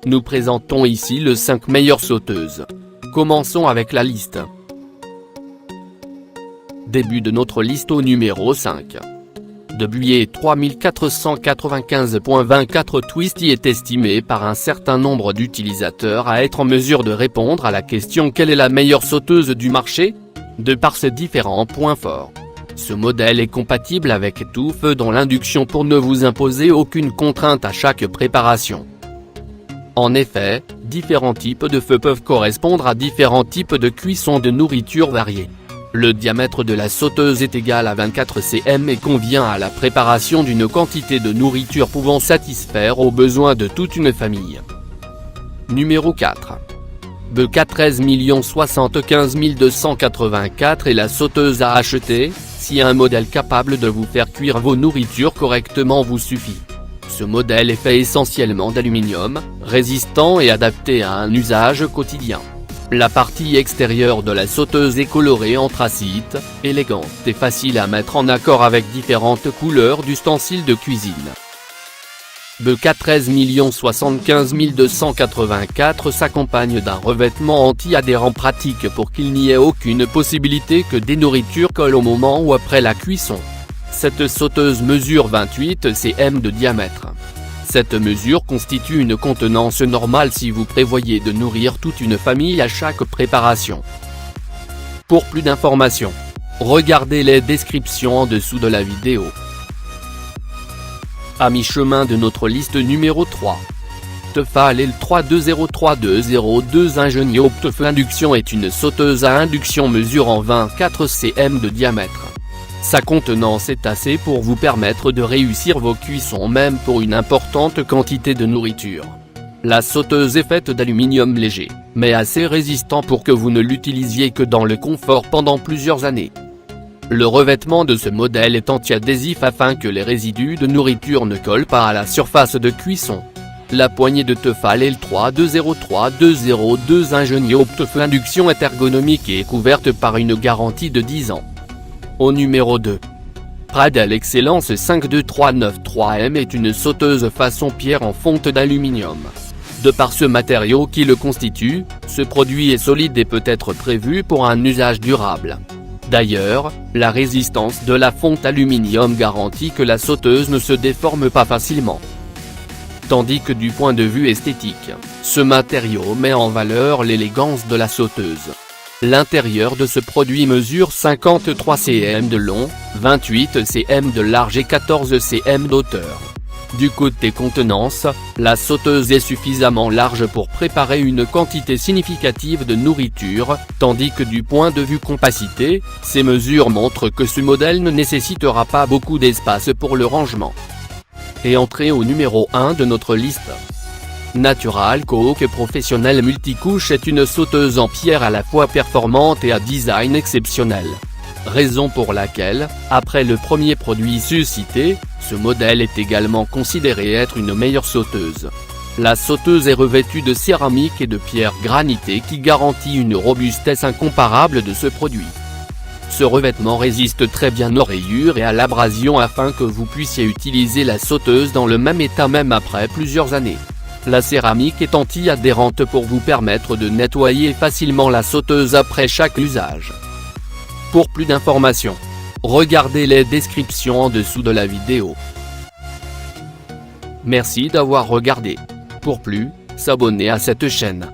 Nous présentons ici les 5 meilleures sauteuses. Commençons avec la liste. Début de notre liste au numéro 5. De Buyer 3495.24 Twisty est estimé par un certain nombre d'utilisateurs à être en mesure de répondre à la question quelle est la meilleure sauteuse du marché, de par ses différents points forts. Ce modèle est compatible avec tout feu dans l'induction pour ne vous imposer aucune contrainte à chaque préparation. En effet, différents types de feux peuvent correspondre à différents types de cuisson de nourriture variée. Le diamètre de la sauteuse est égal à 24 cm et convient à la préparation d'une quantité de nourriture pouvant satisfaire aux besoins de toute une famille. Numéro 4. BK 13 075 284 est la sauteuse à acheter, si un modèle capable de vous faire cuire vos nourritures correctement vous suffit. Ce modèle est fait essentiellement d'aluminium, résistant et adapté à un usage quotidien. La partie extérieure de la sauteuse est colorée anthracite, élégante et facile à mettre en accord avec différentes couleurs d'ustensiles de cuisine. BK 13 075 284 s'accompagne d'un revêtement anti-adhérent pratique pour qu'il n'y ait aucune possibilité que des nourritures collent au moment ou après la cuisson. Cette sauteuse mesure 28 cm de diamètre. Cette mesure constitue une contenance normale si vous prévoyez de nourrir toute une famille à chaque préparation. Pour plus d'informations, regardez les descriptions en dessous de la vidéo. À mi-chemin de notre liste numéro 3. Tefal L32032002 Ingenie Optefeu Induction est une sauteuse à induction mesurant 24 cm de diamètre. Sa contenance est assez pour vous permettre de réussir vos cuissons même pour une importante quantité de nourriture. La sauteuse est faite d'aluminium léger, mais assez résistant pour que vous ne l'utilisiez que dans le confort pendant plusieurs années. Le revêtement de ce modèle est anti-adhésif afin que les résidus de nourriture ne collent pas à la surface de cuisson. La poignée de Tefal L32032002 Ingenie Optefeu Induction est ergonomique et est couverte par une garantie de 10 ans. Au numéro 2. Pradel Excellence 52393M est une sauteuse façon pierre en fonte d'aluminium. De par ce matériau qui le constitue, ce produit est solide et peut être prévu pour un usage durable. D'ailleurs, la résistance de la fonte aluminium garantit que la sauteuse ne se déforme pas facilement. Tandis que du point de vue esthétique, ce matériau met en valeur l'élégance de la sauteuse. L'intérieur de ce produit mesure 53 cm de long, 28 cm de large et 14 cm d'hauteur. Du côté contenance, la sauteuse est suffisamment large pour préparer une quantité significative de nourriture, tandis que du point de vue compacité, ces mesures montrent que ce modèle ne nécessitera pas beaucoup d'espace pour le rangement. Et entrée au numéro 1 de notre liste. Natural Cook Professionnel Multicouche est une sauteuse en pierre à la fois performante et à design exceptionnel. Raison pour laquelle, après le premier produit suscité, ce modèle est également considéré être une meilleure sauteuse. La sauteuse est revêtue de céramique et de pierre granitée qui garantit une robustesse incomparable de ce produit. Ce revêtement résiste très bien aux rayures et à l'abrasion afin que vous puissiez utiliser la sauteuse dans le même état même après plusieurs années. La céramique est anti-adhérente pour vous permettre de nettoyer facilement la sauteuse après chaque usage. Pour plus d'informations, regardez les descriptions en dessous de la vidéo. Merci d'avoir regardé. Pour plus, s'abonner à cette chaîne.